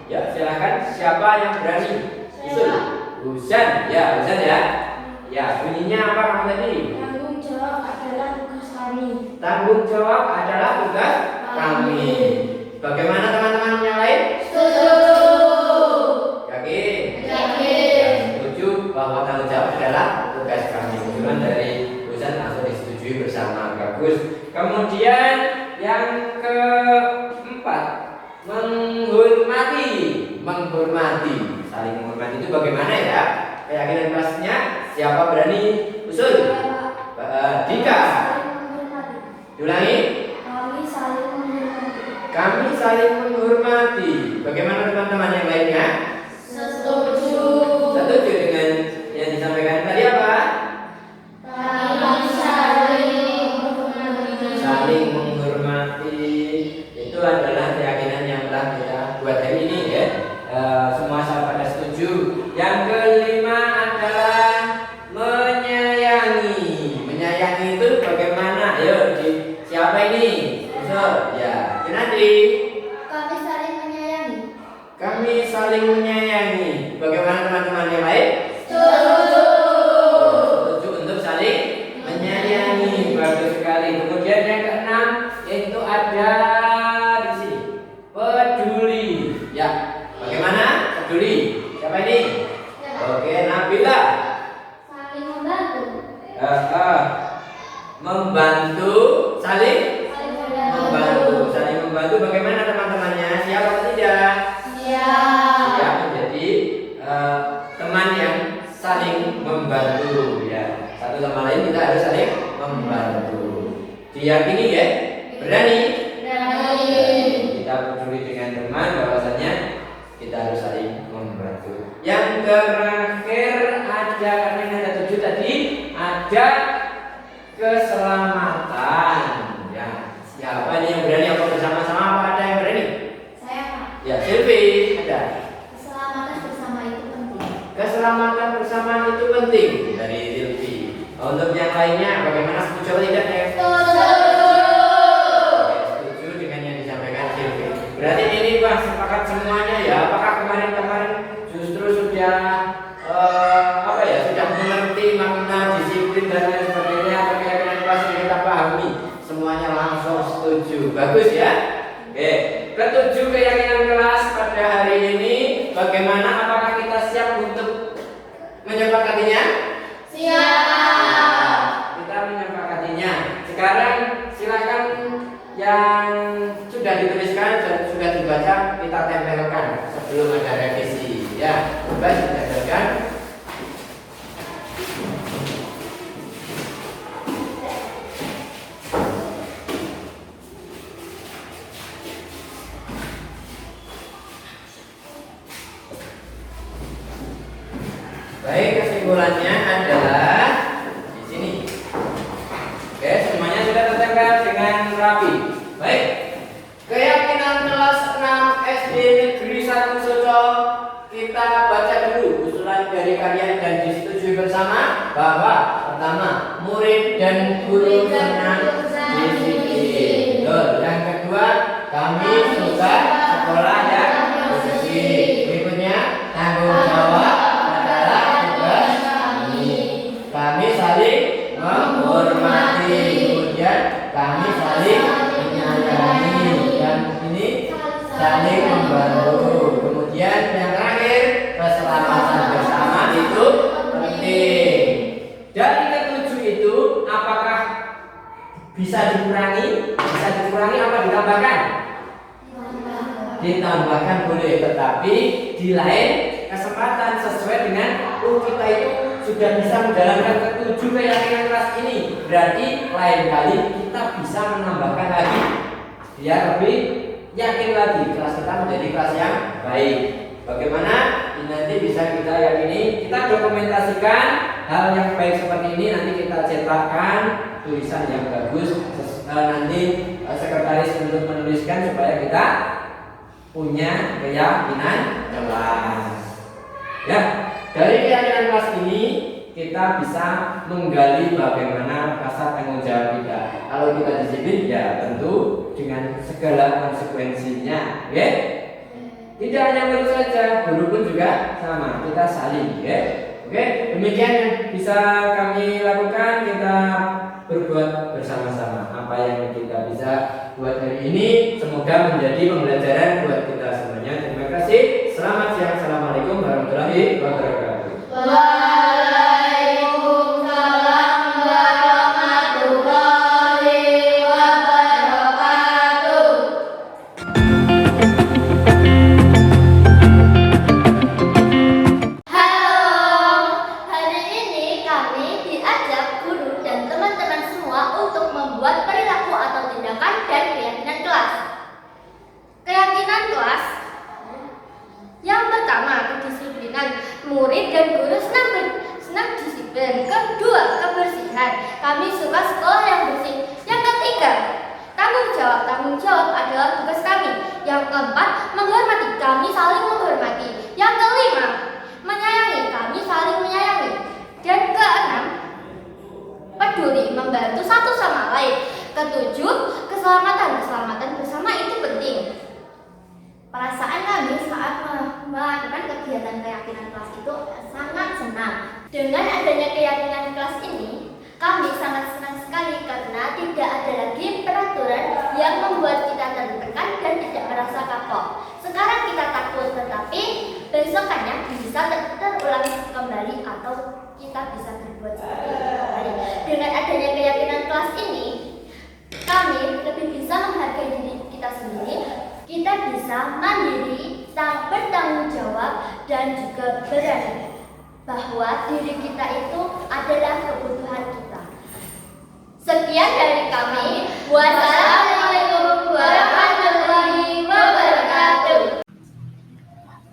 S2: Ya, silakan siapa yang berani? Usul. Husan. Ya, Husan ya. Ya, bunyinya apa kamu tadi?
S3: Tanggung jawab adalah tugas kami.
S2: Tanggung jawab adalah tugas kami. Bagaimana teman-teman yang lain?
S3: Setuju.
S2: Yakin?
S3: Yakin.
S2: Setuju bahwa tanggung jawab adalah tugas kami. Usulan dari Husan langsung disetujui bersama. Bagus. Kemudian yang keempat, menghormati. Saling menghormati itu bagaimana ya? Keyakinan kelasnya siapa berani usul? Dika. Diulangi.
S3: Kami saling menghormati.
S2: Kami saling menghormati. Bagaimana teman-teman yang lainnya?
S3: Setuju.
S2: Setuju dengan yang disampaikan tadi apa?
S3: Kami saling menghormati.
S2: Saling menghormati itu adalah keyakinan yang telah kita buat hari ini ya. Semua sahabat pada setuju. Yang kelima adalah menyayangi. Menyayangi itu bagaimana? Ayo, siapa ini? Usul. Ya, Kinandi.
S3: Kami saling menyayangi.
S2: Kami saling menyayangi. Bagaimana teman-teman yang lain?
S3: Setuju.
S2: Setuju untuk saling menyayangi. Bagus sekali. Kemudian yang keenam itu ada di sini. Peduli. Ya. Bagaimana? Peduli. Siapa ini? Oke, Nabila.
S3: Saling membantu.
S2: Membantu. Saling membantu. Saling membantu. Bagaimana teman-temannya? Siapa atau tidak?
S3: Siap.
S2: Ya, menjadi teman yang saling membantu ya. Satu sama lain kita harus saling membantu. Diyakini ya? Berani?
S3: Berani.
S2: Kita peduli dengan teman, bahwasanya kita harus saling membantu. Yang terakhir ada, karena ini ada 7 tadi, ada keselamatan. Ya, siapa ini yang berani? Apa bersama-sama? Apa ada yang berani?
S3: Saya Pak.
S2: Ya, Silvi ada.
S3: Keselamatan bersama itu penting.
S2: Keselamatan bersama itu penting dari Silvi. Untuk yang lainnya bagaimana, setuju atau tidak ya?
S3: Setuju.
S2: disiplin dan lain sebagainya, atau keyakinan kelas yang kita pahami, semuanya langsung setuju. Bagus ya. Oke, ketujuh keyakinan kelas pada hari ini. Bagaimana? Apakah kita siap untuk menyepakatinya?
S3: Siap.
S2: Kita menyepakatinya. Sekarang silakan yang sudah dituliskan dan sudah dibaca kita tempelkan sebelum ada revisi. Ya, coba ditempelkan. Baik, kesimpulannya adalah di sini. Oke, semuanya sudah tertempel dengan rapi. Baik, keyakinan kelas 6 SD Negeri 1 Soco, kita baca dulu usulan dari kalian dan disetujui bersama bahwa pertama, murid dan guru senang disiplin. Yang kedua, kami suka sekolah yang bersih. Berikutnya, tanggung jawab adalah tugas kami. Kami saling menghormati. Kemudian kami saling menyayangi. Dan ini saling membantu. Kemudian yang terakhir, keselamatan bersama itu penting. Dari ketujuh itu, apakah bisa dikurangi? Bisa dikurangi apa ditambahkan? Ditambahkan boleh, tetapi di lain kesempatan sesuai dengan kita itu sudah bisa menjalankan ketujuh keyakinan kelas ini. Berarti lain kali kita bisa menambahkan lagi biar lebih yakin lagi kelas kita menjadi kelas yang baik. Bagaimana? Ini nanti bisa kita yakini, kita dokumentasikan hal yang baik seperti ini, nanti kita cetakkan tulisan yang bagus. Nanti sekretaris untuk menuliskan supaya kita punya keyakinan kelas. Ya, dari keyakinan kelas ini kita bisa menggali bagaimana rasa tanggung jawab kita. Kalau kita disiplin, ya tentu dengan segala konsekuensinya, ya. Tidak hanya murid saja, guru pun juga sama. Kita saling, ya. Oke, demikian yang bisa kami lakukan. Kita berbuat bersama-sama. Apa yang kita bisa buat hari ini, semoga menjadi pembelajaran buat kita semuanya. Terima kasih. Selamat siang. Assalamualaikum warahmatullahi wabarakatuh.
S3: Waalaikumsalam warahmatullahi wabarakatuh. Halo, hari ini kami diajak guru dan teman-teman semua untuk membuat perilaku atau tindakan dan keyakinan kelas. Keyakinan kelas yang pertama, kedisiplinan. Murid dan guru senang disiplin. Kedua, kebersihan. Kami suka sekolah yang bersih. Yang ketiga, tanggung jawab. Tanggung jawab adalah tugas kami. Yang keempat, menghormati. Kami saling menghormati. Yang kelima, menyayangi. Kami saling menyayangi. Dan keenam, peduli, membantu satu sama lain. Ketujuh, keselamatan. Keselamatan bersama itu penting. Perasaan kami saat melakukan kegiatan keyakinan kelas itu sangat senang. Dengan adanya keyakinan kelas ini, kami sangat senang sekali karena tidak ada lagi peraturan yang membuat kita tertekan dan tidak merasa kapok. Sekarang kita takut, tetapi besokannya bisa terulang kembali atau kita bisa berbuat seperti itu kembali. Dengan adanya keyakinan kelas ini, kami lebih bisa menghargai diri kita sendiri. Kita bisa mandiri, bertanggung jawab, dan juga berani bahwa diri kita itu adalah kebutuhan kita. Sekian dari kami. Wassalamualaikum warahmatullahi wabarakatuh.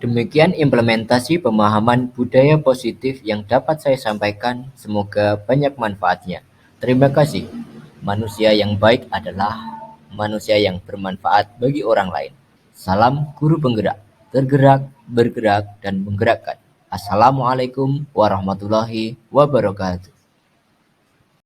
S4: Demikian implementasi pemahaman budaya positif yang dapat saya sampaikan. Semoga banyak manfaatnya. Terima kasih. Manusia yang baik adalah manusia yang bermanfaat bagi orang lain. Salam guru penggerak, tergerak, bergerak, dan menggerakkan. Assalamualaikum warahmatullahi wabarakatuh.